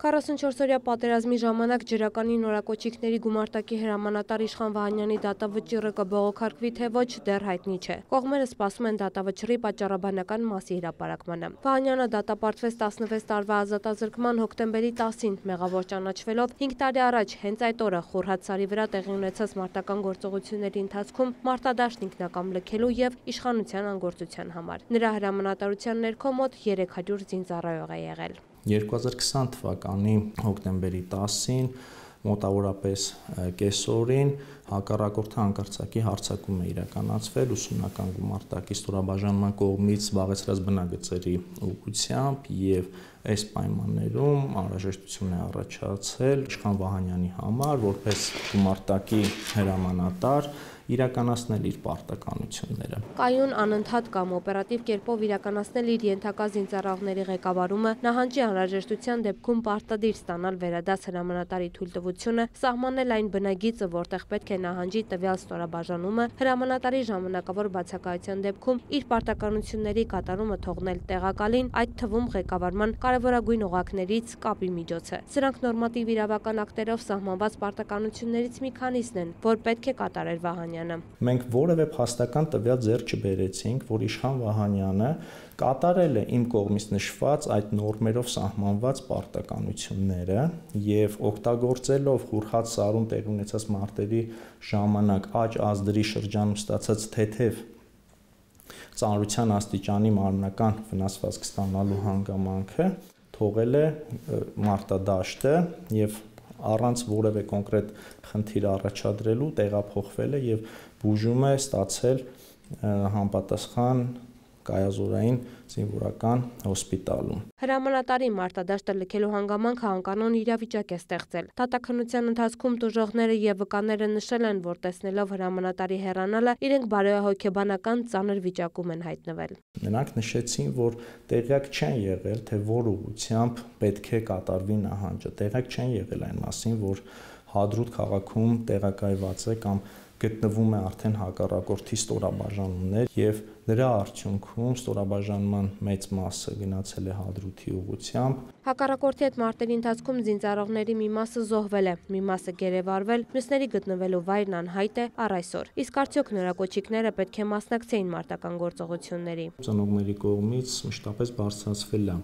44-օրյա պատերազմի ժամանակ ջրականի նորակոչիկների գումարտակի հրամանատար Իշխան Վահանյանի դատավճիռը կբողոքարկվի թե ոչ դեռ հայտնի չէ։ Կողմերը սպասում են դատավճիռի պատճառաբանական մասի հրապարակմանը։ Վահանյանը դատապարտվեց 16 տարվա ազատազրկման հոկտեմբերի 10-ին, մեղավոր ճանաչվելով 5 տարի առաջ հենց այդ օրը Խորհրդ սարի վրա տեղի ունեցած մարտական գործողությունների ընթացքում մարտադաշտ ինքնակամ լքելու եւ իշխանության անգործության համար։ Նրա հրամանատարության ներքո մոտ 300 զինծառայող է եղել։ 2020 թվականի հոկտեմբերի 10-ին մոտավորապես կեսօրին հակառակորդի հանկարծակի հարձակում է իրականացվել ուսումնական գումարտակի ստորաբաժանման կողմից զբաղեցրած բնագծերի ուղղությամբ եւ այս պայմաններում անհրաժեշտություն է առաջացել Իշխան Վահանյանի համար որպես գումարտակի հրամանատար իրականացնել իր պարտականությունները։ Կայուն անընդհատ կամ օպերատիվ կերպով իրականացնել իր ենթակա զինծառայողների ղեկավարումը, նահանջի անհրաժեշտության դեպքում պարտադիր ստանալ վերադաս հրամանատարի թույլտվությունը, սահմանել այն բնագիծը, որտեղ պետք է նահանջի տվյալ ստորաբաժանումը, հրամանատարի ժամանակավոր բացակայության դեպքում իր պարտականությունների կատարումը թողնել տեղակալին, այդ թվում ղեկավարման կարևորագույն օղակներից կապի միջոցը։ Սրանք նորմատիվ իրավական ակտերով սահմանված պարտականություններից մի քանիսն են, որ պետք է կատարեր Վահանյանը։ Մենք որևէ փաստական տվյալ ձեռք չբերեցինք, որ Իշխան Վահանյանը կատարել է իմ կողմից նշված այդ նորմերով սահմանված պարտականությունները եւ օգտագործելով Խորհրդ սարում տեղի ունեցած մարտերի ժամանակ աճ ազդրի շրջանում ստացած թեթև ծանրության աստիճանի մարմնական վնասվածք ստանալու հանգամանքը թողել է մարտադաշտը եւ առանց որևէ կոնկրետ խնդիր առաջադրելու տեղափոխվել է եւ բուժում է ստացել համապատասխան կայազորային զինվորական հոսպիտալում։ Հրամանատարի մարտադաշտը լքելու հանգամանքը անկանոն իրավիճակ է ստեղծել։ Դատաքննության ընթացքում տուժողները եւ վկաները նշել են, որ տեսնելով հրամանատարի հեռանալը, իրենք բարոյահոգեբանական ծանր վիճակում են հայտնվել։ Նրանք նշեցին, որ տեղյակ չեն եղել, թե որ ուղղությամբ պետք է կատարվի նահանջը, տեղյակ չեն եղել այն մասին, որ Հադրութ քաղաքում տեղակայված է կամ գտնվում է արդեն հակառակորդի ստորաբաժանումներ եւ դրա արդյունքում ստորաբաժանման մեծ մասը գնացել է Հադրութի ուղղությամբ։ Հակառակորդի հետ մարտերի ընթացքում զինծառայողների մի մասը զոհվել է, մի մասը գերեվարվել, մյուսների գտնվելու վայրն անհայտ է առ այսօր։ Իսկ արդյոք նորակոչիկները պետք է մասնակցեին մարտական գործողությունների։ Ծնողների կողմից մշտապես բարձրացվել է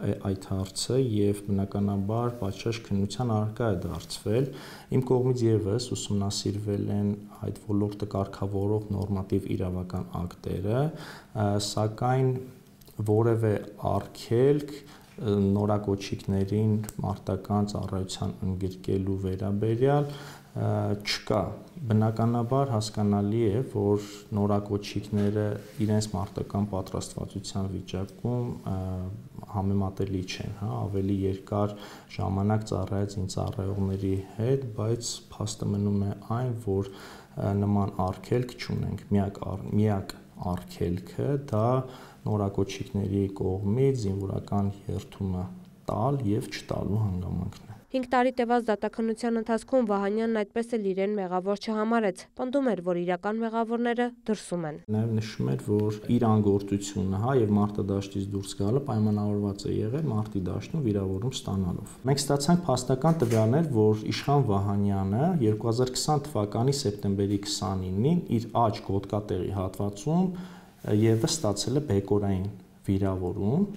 այդ հարցը եւ բնականաբար պատշաճ քննության առարկա է դարձվել։ Իմ կողմից եւս ուսումնասիրվել են այդ ոլորտը կարգավորող նորմատիվ իրավական ակտերը, սակայն որևէ արգելք նորակոչիկներին մարտական ծառայության ընդգրկելու վերաբերյալ չկա։ Բնականաբար հասկանալի է, որ նորակոչիկները իրենց մարտական պատրաստվածության վիճակում համեմատելի չեն, ավելի երկար ժամանակ ծառայած զինծառայողների հետ, բայց փաստը մնում է այն, որ նման արգելք չունենք։ Միակ արգելքը դա նորակոչիկների կողմից զինվորական երթումը տալ եւ չտալու հանգամանքն է։ 5 տարի տևած դատաքննության ընթացքում Վահանյանն այդպես էլ իրեն մեղավոր չհամարեց, պնդում էր, որ իրական մեղավորները դրսում են։ Նաև նշում էր, որ իր անգործությունը, եւ մարտադաշտից դուրս գալը պայմանավորված է եղել մարտի դաշտում վիրավորում ստանալով։ Մենք ստացանք փաստական տվյալներ, որ Իշխան Վահանյանը 2020 թվականի սեպտեմբերի 29-ին իր աջ գոտկատեղի հատվածում եւս ստացել է բեկորային վիրավորում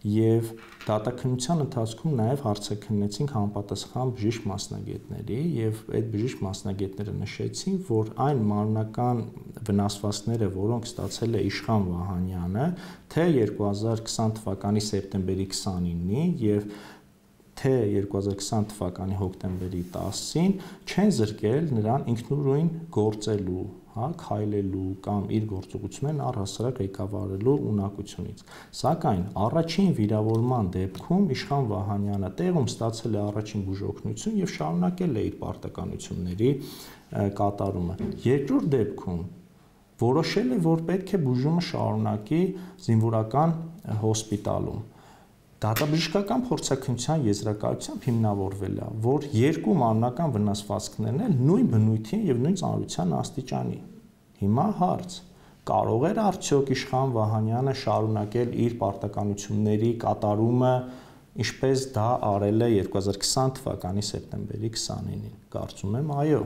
եւ դատաքննության ընթացքում նաեւ հարցաքննեցինք համապատասխան բժիշկ մասնագետների եւ այդ բժիշկ մասնագետները նշեցին, որ այն մարմնական վնասվածքները, որոնք ստացել է Իշխան Վահանյանը, թե 2020 թվականի սեպտեմբերի 29-ին եւ թե 2020 թվականի հոկտեմբերի 10-ին չեն զրկել նրան ինքնուրույն գործելու, քայլելու կամ իր գործողություններն առհասարակ ղեկավարելու ունակությունից։ Սակայն առաջին վիրավորման դեպքում Իշխան Վահանյանը տեղում ստացել է առաջին բուժօգնություն եւ շարունակել է իր պարտականությունների կատարումը։ Երկրորդ դեպքում որոշել է, որ պետք է բուժումը շարունակի զինվորական հոսպիտալում։ Դատաբժշկական փորձաքննության եզրակացությամբ հիմնավորվել է, որ երկու մարմնական վնասվածքներն էլ նույն բնույթի եւ նույն ծանրության աստիճանի։ Հիմա հարց. կարող էր արդյոք Իշխան Վահանյանը շարունակել իր պարտականությունների կատարումը ինչպես դա արել է 2020 թվականի սեպտեմբերի 29-ին։ Կարծում եմ, այո։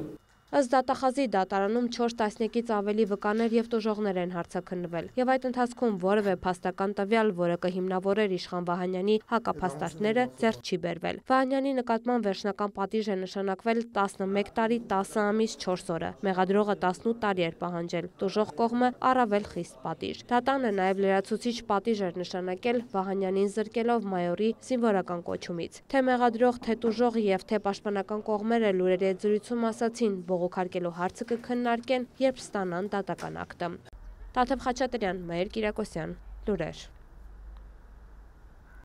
Ըստ դատախազի դատարանում 4 տասնյակից ավելի վկաներ եւ տուժողներ են հարցաքննվել եւ այդ ընթացքում որևէ փաստական տվյալ, որը կհիմնավորեր Իշխան Վահանյանի հակափաստարկները, ձեռք չի բերվել։ Վահանյանի նկատմամբ վերջնական պատիժ է նշանակվել 11 տարի 10 ամիս 4 օրը։ Մեղադրողը 18 տարի էր պահանջել, տուժող կողմը առավել խիստ պատիժ։ Դատանը նաեւ լրացուցիչ պատիժ էր նշանակել Վահանյանին զրկելով մայորի զինվորական կոչումից։ Թե մեղադրող, թե տուժող եւ թե պաշտպանական կողմերը լուրերի հետ զրույցում ասացին, բողոքարկելու հարցը կքննարկեն, երբ ստանան դատական ակտը։ Տաթև Խաչատրյան, Մհեր Կիրակոսյան, լուրեր։